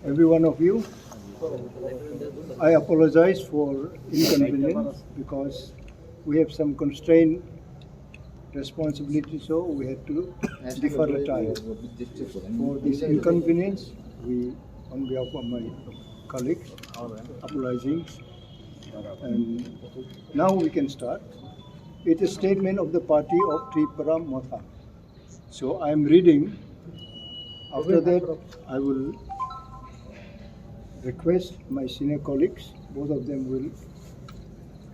every one of you. I apologize for inconvenience because we have some constrained responsibility, so we had to defer the time. For this inconvenience, we, on behalf of my colleagues, apologizing. And now we can start. It is a statement of the party of Tripura Motha. So I am reading. After that, I will request my senior colleagues, both of them will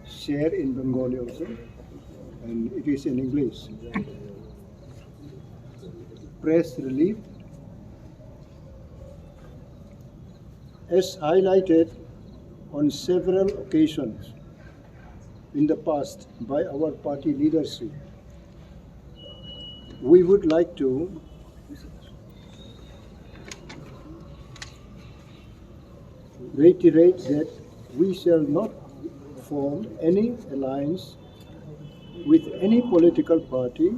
share in Bengali also, and it is in English. Press relief. As highlighted on several occasions in the past by our party leadership, we would like to reiterate that we shall not form any alliance with any political party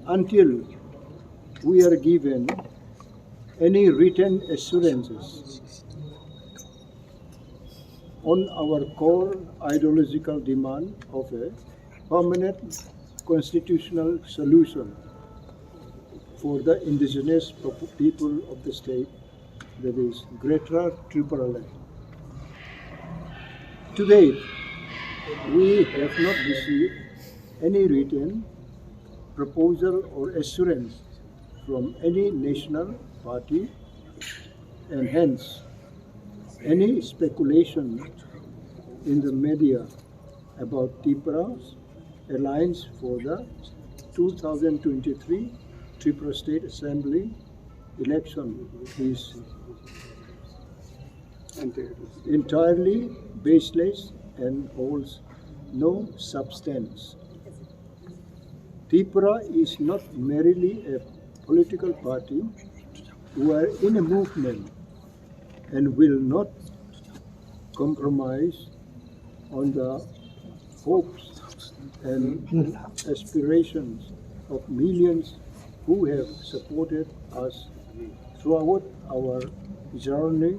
until we are given any written assurances on our core ideological demand of a permanent constitutional solution for the indigenous people of the state, that is Greater Tripura land. To date, we have not received any written proposal or assurance from any national party, and hence any speculation in the media about Tipra's alliance for the 2023 Tripura State Assembly election is entirely baseless and holds no substance. Tipra is not merely a political party. We are in a movement and will not compromise on the hopes and aspirations of millions who have supported us throughout our journey.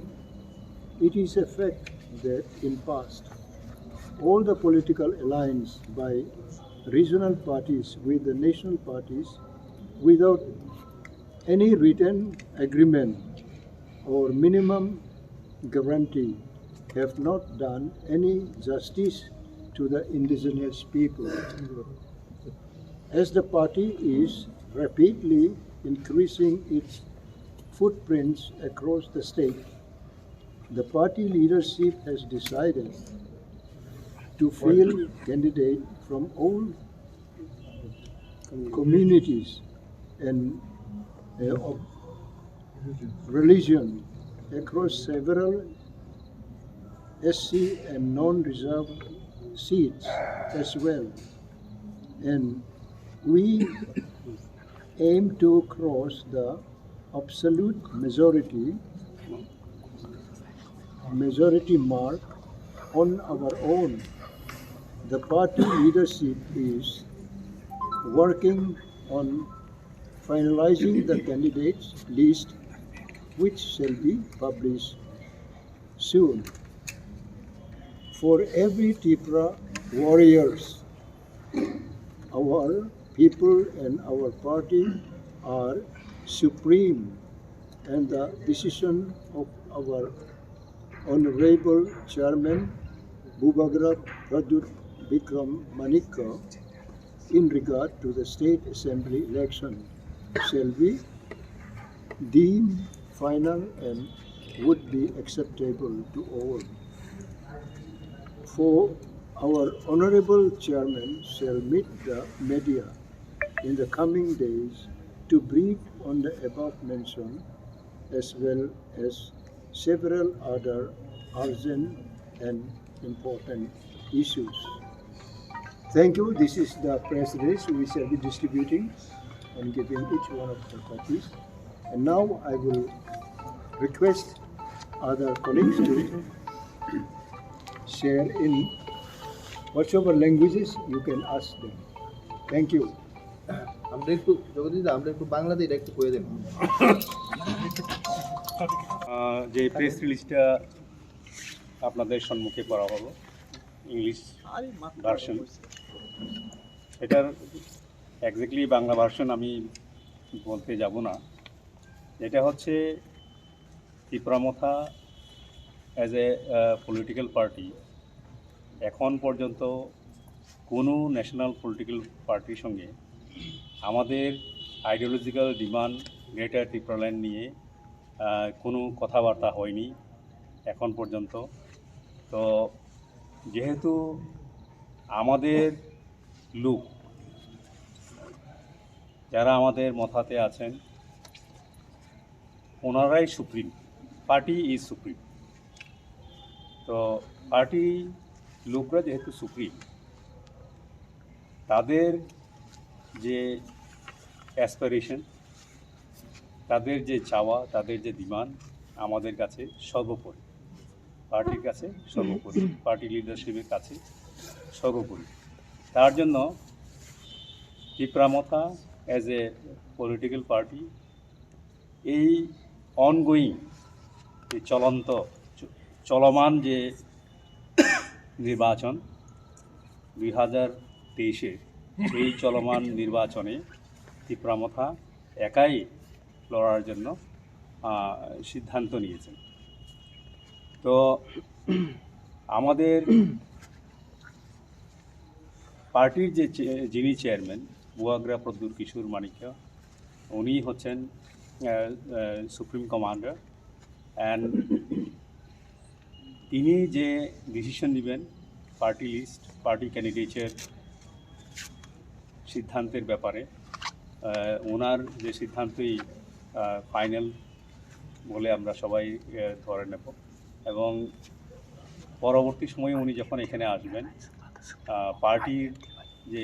It is a fact that in past, all the political alliance by regional parties with the national parties without any written agreement or minimum guarantee have not done any justice to the indigenous people. As the party is rapidly increasing its footprints across the state, the party leadership has decided to field candidates from all communities and of religion across several SC and non-reserved seats as well. And we aim to cross the absolute majority mark on our own. The party leadership is working on finalizing the candidates list, which shall be published soon. For every Tipra warriors, our people and our party are supreme, and the decision of our Honorable Chairman Bubagra Pradur Vikram Manikka in regard to the State Assembly election shall be deemed final and would be acceptable to all. For our Honorable Chairman shall meet the media in the coming days to brief on the above mentioned as well as several other urgent and important issues. Thank you. This is the press release we shall be distributing and giving each one of the parties. And now I will request other colleagues to share in whatever languages you can ask them. Thank you. আমরা একটু জগদীশ দা আমরা একটু বাংলাতে এটা একটু কয়ে দেন যে press রিলিজটা আপনাদের সম্মুখে করা হলো ইংলিশ ভার্সন, এটার এক্স্যাক্টলি বাংলা ভার্সন আমি বলতে যাব না। এটা হচ্ছে Tripura Motha as a political party এখন পর্যন্ত কোনো ন্যাশনাল পলিটিক্যাল পার্টির সঙ্গে আমাদের আইডিওলজিক্যাল ডিমান্ড গ্রেটার ত্রিপুরাল্যান্ড নিয়ে কোনো কথাবার্তা হয়নি এখন পর্যন্ত। তো যেহেতু আমাদের লোক যারা আমাদের মথাতে আছেন ওনারাই সুপ্রিম, পার্টি ইজ সুপ্রিম। তো পার্টি লোকরা যেহেতু সুপ্রিম, তাদের যে অ্যাসপিরেশন, তাদের যে চাওয়া, তাদের যে ডিমান্ড আমাদের কাছে সর্বোপরি, পার্টির কাছে সর্বোপরি, পার্টি লিডারশিপের কাছে সর্বোপরি। তার জন্য Tripura Motha as a political party এই অনগোয়িং, এই চলমান যে নির্বাচন 2023-এর, এই চলমান নির্বাচনে ত্রিপুরা মথা একাই লড়ার জন্য সিদ্ধান্ত নিয়েছেন। তো আমাদের পার্টির যিনি চেয়ারম্যান বুয়াগ্রা প্রদ্যুৎ কিশোর মানিক্য, উনি হচ্ছেন সুপ্রিম কমান্ডার, অ্যান্ড তিনি যে ডিসিশন নেবেন পার্টি লিস্ট, পার্টি ক্যান্ডিডেটের সিদ্ধান্তের ব্যাপারে, ওনার যে সিদ্ধান্তই ফাইনাল বলে আমরা সবাই ধরে নেব। এবং পরবর্তী সময়ে উনি যখন এখানে আসবেন, পার্টির যে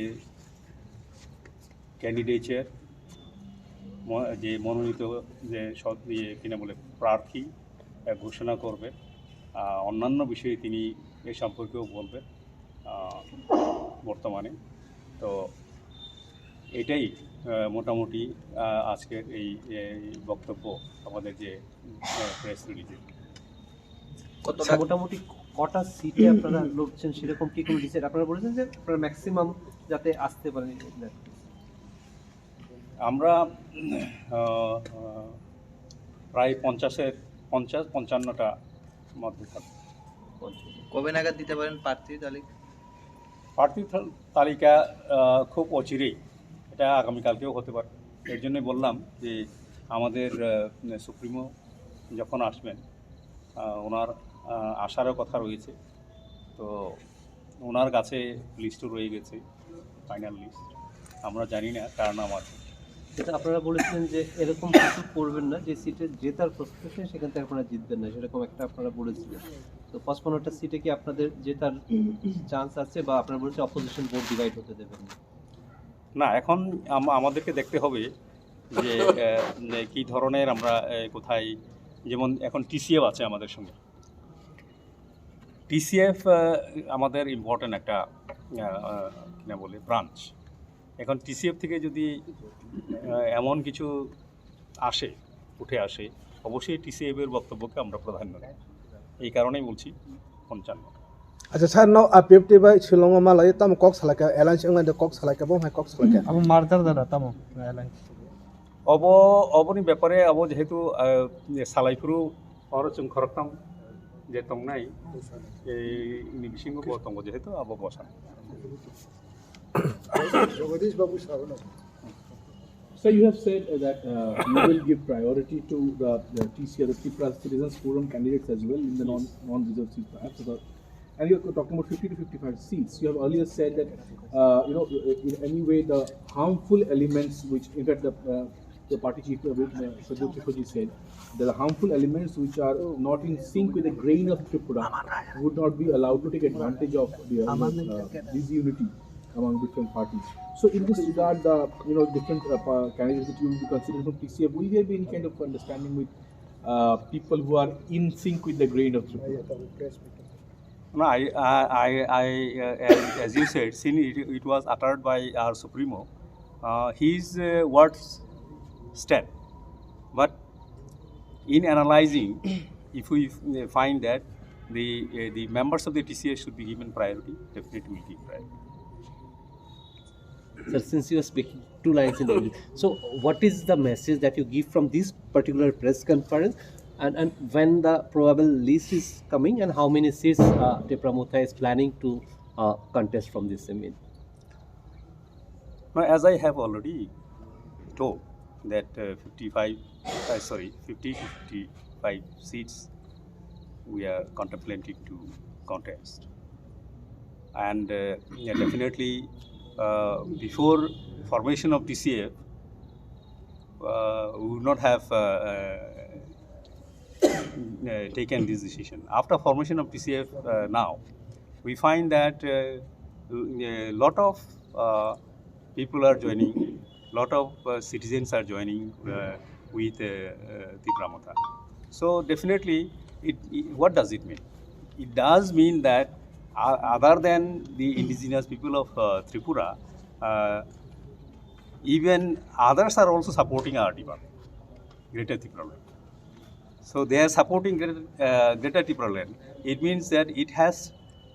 ক্যান্ডিডেটের যে মনোনীত যে কিনা বলে প্রার্থী ঘোষণা করবে, অন্যান্য বিষয়ে তিনি এ সম্পর্কেও বলবেন বর্তমানে। তো এটাই মোটামুটি আজকের এই বক্তব্য আমাদের যে প্রেস রিলিজে। কতটা মোটামুটি কটা সিটে আপনারা লড়ছেন সেরকম কি কোনো ডিসাইড আপনারা বলেছেন যে আপনারা ম্যাক্সিমাম যাতে আসতে পারেন? আমরা প্রায় 50-55টা মধ্যে থাকবো। কবে নাগাদ দিতে পারেন প্রার্থী তালিকা? প্রার্থী তালিকা খুব অচিরেই, এটা আগামীকালকেও হতে পারে। এর জন্যই বললাম যে আমাদের সুপ্রিমো যখন আসবেন, ওনার আসারও কথা রয়েছে। তো ওনার কাছে লিস্টও রয়ে গেছে, ফাইনাল লিস্ট। আমরা জানি না কার নাম আছে। যেটা আপনারা বলেছিলেন যে এরকম কিছু করবেন না যে সিটে জেতার প্রস্তুতি সেখান থেকে আপনারা জিতবেন না, সেরকম একটা আপনারা বলেছিলেন। তো 55টা সিটে কি আপনাদের জেতার চান্স আছে, বা আপনারা বলেছেন অপোজিশন ভোট ডিভাইড হতে দেবেন না? এখন আমাদেরকে দেখতে হবে যে কী ধরনের আমরা কোথায়, যেমন এখন টিসিএফ আছে আমাদের সঙ্গে। টিসিএফ আমাদের ইম্পর্ট্যান্ট একটা কিনা বলে ব্রাঞ্চ। এখন টিসিএফ থেকে যদি এমন কিছু উঠে আসে, অবশ্যই টিসিএফের বক্তব্যকে আমরা প্রাধান্য দিই। এই কারণেই বলছি 55। আচ্ছা স্যার, নাও আপিএফটি বাই শিলং মালাই তাম কক সালাকা এলাইন্স এঙ্গাদে কক সালাকা বম হাই কক সালাকা আম মারদার দাদা তাম এলাইন্স অবনি ব্যাপারে যেহেতু সালাইফুরু অরচুং খরকতাম যে তংনাই এই নিবিসিংহ বতঙ্গ যেহেতু বসা। So you have said that you will give priority to the TCR, the Tipra Citizens Forum candidates as well in the non-reserved seats, perhaps. And you're talking about 50 to 55 seats. You have earlier said that in any way the harmful elements, which in fact the party chief Sadhu Tripaji said, the harmful elements which are not in sync with the grain of Tripura would not be allowed to take advantage of disunity among different parties. So in this regard, different candidates that you will be considering from TCF, will there be any kind of understanding with people who are in sync with the grain of Tripura? No, as you said, since it was uttered by our Supremo, his words stand. But in analyzing, if we find that the members of the TCA should be given priority, definitely will give priority. Sir, since you are speaking two lines in English, so what is the message that you give from this particular press conference, and when the probable list is coming, and how many seats Tipra Motha is planning to contest from this meet? Now, as I have already told, that 50 to 55 seats we are contemplating to contest, and yeah, definitely before formation of TCF, we would not have taken this decision. After formation of TCF now, we find that a lot of people are joining, lot of citizens are joining with Tipra Motha. So definitely, what does it mean? It does mean that other than the indigenous people of Tripura, even others are also supporting our demand, Greater Tripura land. So they are supporting Greater Tripura land. It means that it has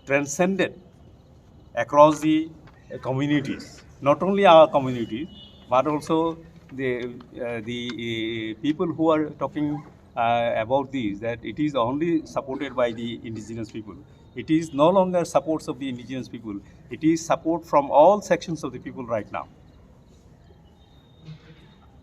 transcended across the communities, not only our communities, but also the people who are talking about this, that it is only supported by the indigenous people. It is no longer supports of the indigenous people. It is support from all sections of the people right now.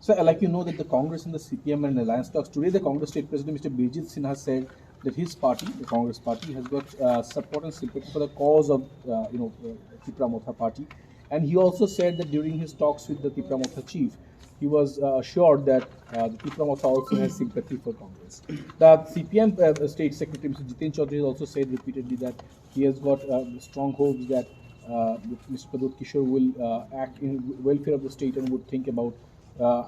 So, like you know that the Congress and the CPM and Alliance talks today, the Congress State President Mr. Bijit Sinha said that his party, the Congress Party, has got support and sympathy for the cause of Tipra Motha Party, and he also said that during his talks with the Tipra Motha chief, he was assured that the Tipra Motha also has sympathy for Congress. The CPM State Secretary Mr. Jitin Chaudhary has also said repeatedly that he has got strong hopes that Mr. Padut Kishore will act in welfare of the state and would think about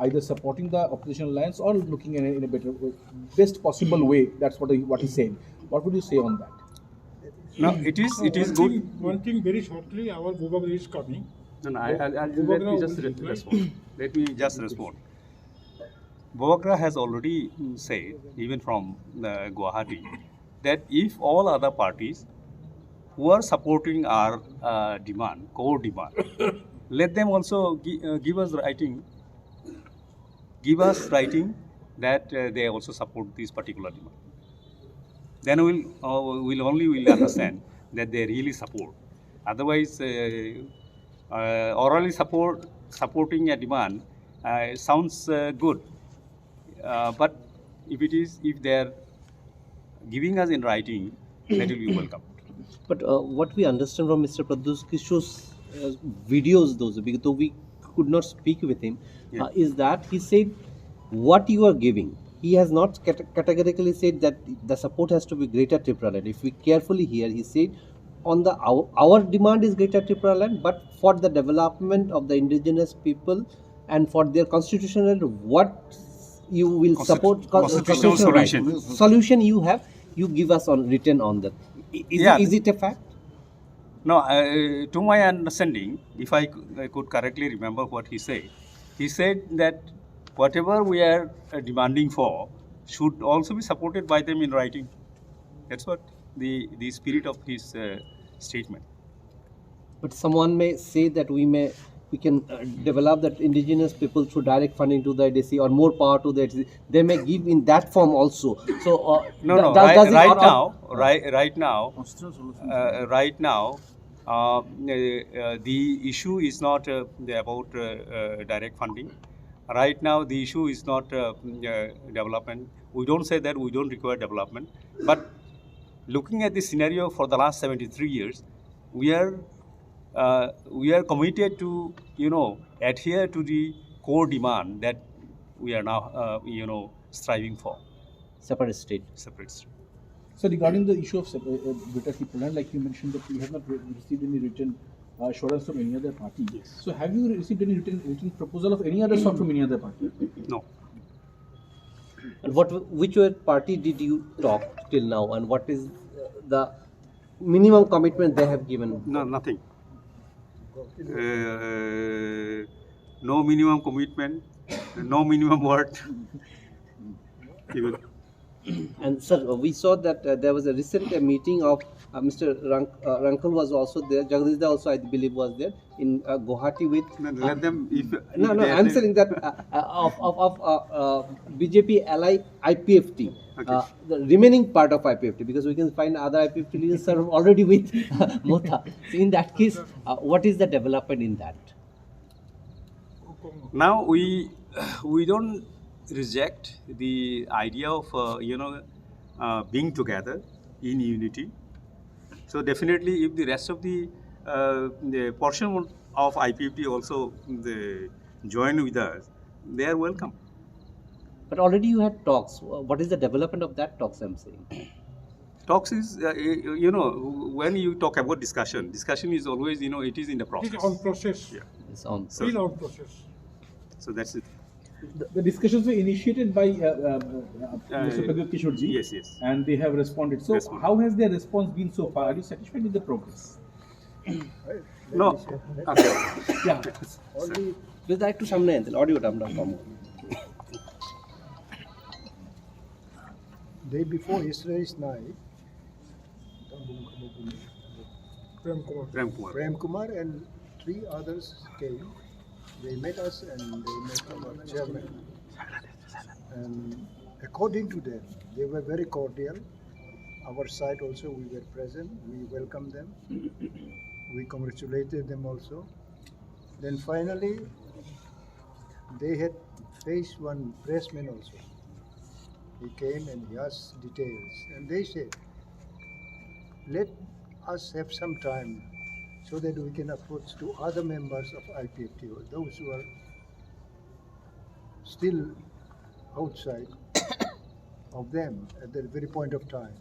either supporting the opposition alliance or looking in a better, best possible way. That's what he said. What would you say on that? No, it is good. One thing very shortly, our Bhubagra is coming. No, let me just respond. Let me just respond. Bhubagra has already said, even from Guwahati, that if all other parties who are supporting our demand, core demand, let them also give us writing that they also support this particular demand. Then we'll understand that they really support. Otherwise, orally supporting a demand sounds good, but if they are giving us in writing, that will be welcome. But what we understand from Mr. Pradyut Kishore's videos, though we could not speak with him, Yeah. is that he said what you are giving. He has not categorically said that the support has to be Greater Tripura land. If we carefully hear, he said on our demand is Greater Tripura land, but for the development of the indigenous people and for their constitutional, what you will support Constitutional solution. solution you have, you give us on written on that. Is it a fact? No, to my understanding, if I could correctly remember what he said that whatever we are demanding for should also be supported by them in writing. That's what the spirit of his statement. But someone may say that we can develop that indigenous people through direct funding to the IDC or more power to the IDC. They may give in that form also. So Right now, the issue is not about direct funding. Right now, the issue is not development. We don't say that we don't require development, but looking at the scenario for the last 73 years, we are committed to adhere to the core demand that we are now striving for. separate state. So regarding the issue of Greater Tripura land, like you mentioned that you have not received any written assurance from any other party. Yes. So have you received any written proposal of any other sort from any other party? No. And which party did you talk till now, and what is the minimum commitment they have given? No, nothing. No minimum commitment, no minimum word. Even And sir, we saw that there was a recent meeting of Mr. Rankal was also there. Jagdish also, I believe, was there in Guwahati with. Let them, if No, they are I'm there. saying that of BJP ally IPFT, Okay. the remaining part of IPFT, because we can find other IPFT leaders are already with Motha. So in that case, what is the development in that? Now we don't reject the idea of being together in unity. So definitely, if the rest of the portion of IPFT also join with us, they are welcome. But already you had talks. What is the development of that talks? I'm saying. Talks is when you talk about discussion is always it is in the It process. is on process. Yeah. It's on. So- Still on process. So that's it. The discussions were initiated by Mr. Pradyut Kishorji. Yes, yes. And they have responded. So, Responded. how has their response been so far? Are you satisfied with the progress? No. Okay. Yeah. Only Please like to samne and audio tamda come. day before yesterday's night, Prem Kumar. Prem Kumar. Prem Kumar and 3 others came. They met us and they met our chairman. And according to them, they were very cordial. Our side also, we were present. We welcomed them. We congratulated them also. Then finally, they had faced one pressman also. He came and he asked details. And they said, let us have some time so that we can approach to other members of IPFT, or those who are still outside of them at the very point of time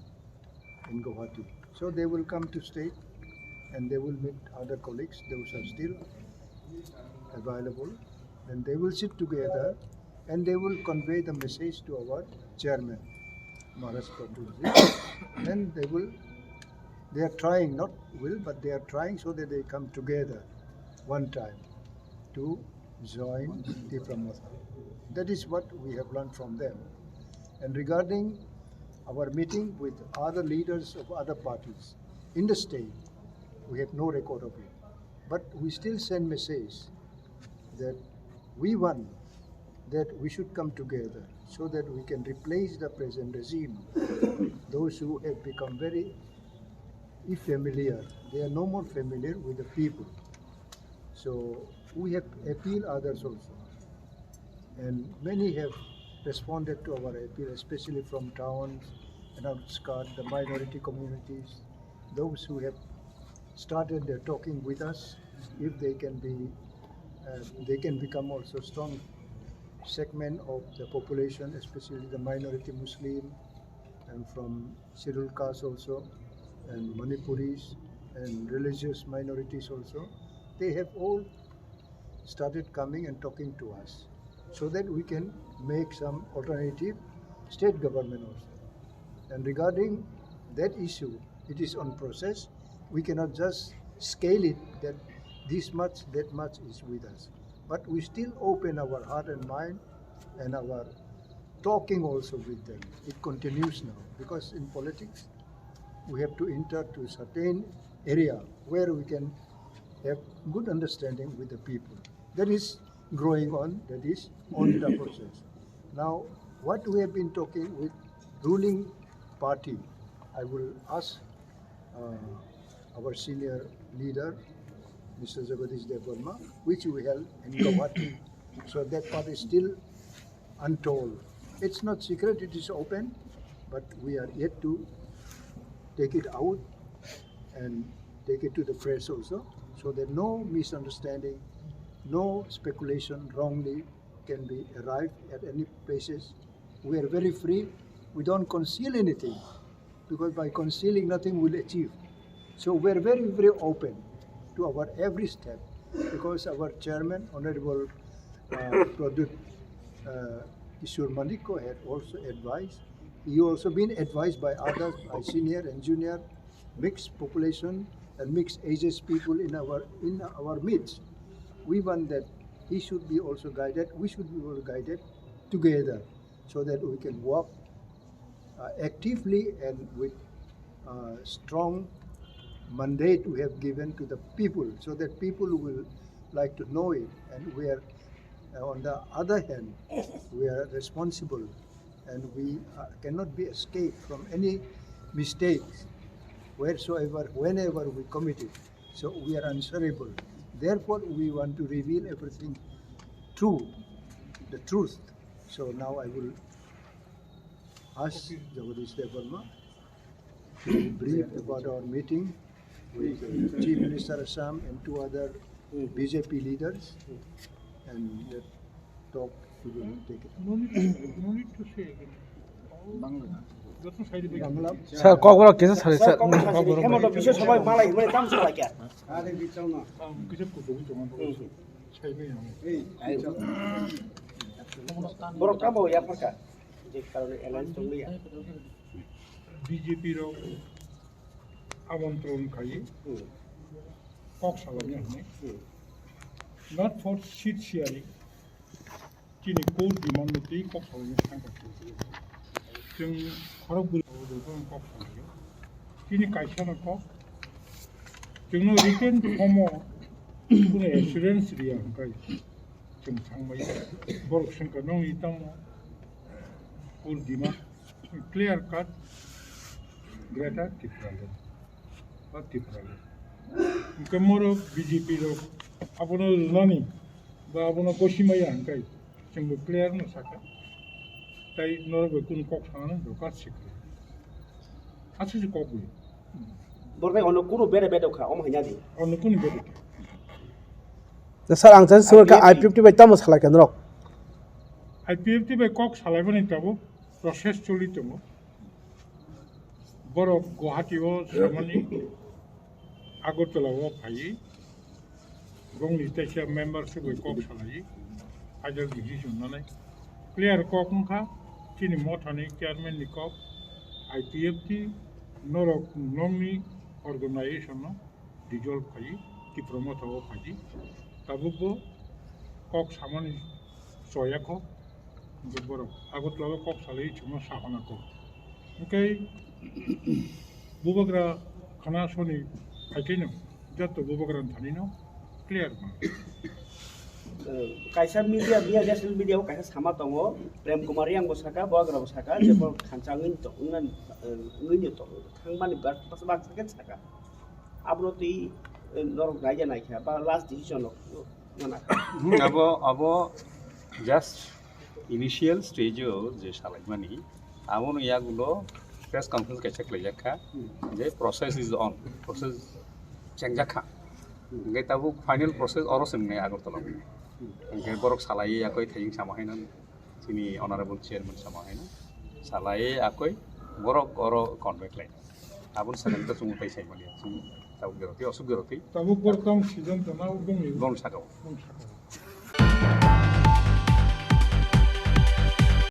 in Guwahati. So they will come to state and they will meet other colleagues, those are still available, and they will sit together and they will convey the message to our chairman, Maharaj Pradulji, and they are trying, not will, but they are trying so that they come together one time to join Tipra Motha. That is what we have learned from them. And regarding our meeting with other leaders of other parties in the state, we have no record of it. But we still send message that we want that we should come together so that we can replace the present regime. Those who have become very familiar, they are no more familiar with the people. So we have appealed others also. And many have responded to our appeal, especially from towns and outskirts, the minority communities, those who have started their talking with us, if they can become also strong segment of the population, especially the minority Muslim and from scheduled castes also, and Manipuris and religious minorities also. They have all started coming and talking to us so that we can make some alternative state government also. And regarding that issue, it is on process. We cannot just scale it that this much, that much is with us. But we still open our heart and mind and our talking also with them. It continues now because in politics, we have to enter to a certain area where we can have good understanding with the people. That is growing on, that is on the process. Now, what we have been talking with ruling party, I will ask our senior leader, Mr. Jagadish Devarma, which we held in Guwahati. So that part is still untold. It's not secret, it is open, but we are yet to take it out and take it to the press also, so that no misunderstanding, no speculation wrongly can be arrived at any places. We are very free. We don't conceal anything, because by concealing nothing we'll achieve. So we're very, very open to our every step, because our chairman, Honorable Pradyut Kishore Maniko, had also advised. He also been advised by others, by senior and junior, mixed population and mixed ages people in our midst. We want that he should be also guided, we should be all guided together, so that we can walk actively and with strong mandate we have given to the people, so that people will like to know it. And we are, on the other hand, we are responsible, and we cannot be escaped from any mistakes wheresoever, whenever we commit it. So we are answerable. Therefore, we want to reveal everything true, the truth. So now I will ask Jagadish Devarma to brief about our meeting with Chief Minister Assam and 2 other BJP leaders, and let talk. He will take it. No need to say again. Sir কখনো কিছু ছাড়ে sir কিছু বিজেপির আমন্ত্রণ খাই Cox's Bazar not for seat sharing Chini court demand the Koksalan जों खरगपुराव कक्सबारियाव Chini कायसाना कक जोंनो रिटेन फर्माव कुनो एसुरेन्स गैया ओंखाय जों थांबाय बर' संखा नों इताम कुल डिमान्ड क्लियर काट ग्रेटर टिप्राले बा टिप्राले ओंखाय मोर बीजेपी रो आपनो रुनानि बा आपनो गसिमाया ओंखाय जोंबो क्लियर न साका ताई नरबो कुनो कक्साना दरकार सिखो आछिस ककबो बरबाय अन कुनो बेरे बेदखा अम हैनादि अन कुनो बेरे স্যার আং চাই সুরকা আইপিএফটি বাই তামো সালা কেন রক आईपीएफटी बाय कक सालायबानि ताबो प्रसेस चलित दङ बर' गुवाहाटीआव सामानि आगरतलाआव फायो गंनि ताइसा मेम्बारस बाय कक सालायो फाइनल डिसिजन नालाय क्लियर कक नखा Chini Mothani chairman ni kok IPFT नरक नंनि अर्गेनाइजेशन डिजल्व फायो Tipra Motha फायो ताबो कक सामानि सयाखौ बर' आगरतलाआव कक सालायो चुमा साहनाखौ ओंखाय बुबाग्रा खानासनि फाइथैनो जातो बुबाग्रान थानिनो क्लियर मा कायसा मीडिया बिया नेशनल मीडिया कायसा सामा दङ प्रेम कुमारी आंबो साका बग्राबो साका जेबो खानचाङैनि तो उननि तो थांबानि बास बाक्साके साका आबनो ति नरक रायजा नायखा बा लास्ट डिसिजन अब जास्ट इनिशियल स्टेज जे सालायमानि आबनो यागुलो प्रेस कॉन्फ्रेंस कैसे खलायजाखा जे प्रोसेस इज ऑन प्रोसेस चेंजाखा ओंखाय ताबो फाइनल प्रोसेस अरो सोंनाय आगरतलाव ओंखाय बरक सालायै आखै थाइं सामाहायना जोंनि अनारेबल चेयारमैन सामाहायना सालायै आखै बरक अरो कन्वेक्ट लाइन आबन सानैखौ जों पैसाय माने जों ताबो गरति असुग गरति ताबो बरकाम सिजन तना दङ गन सागाव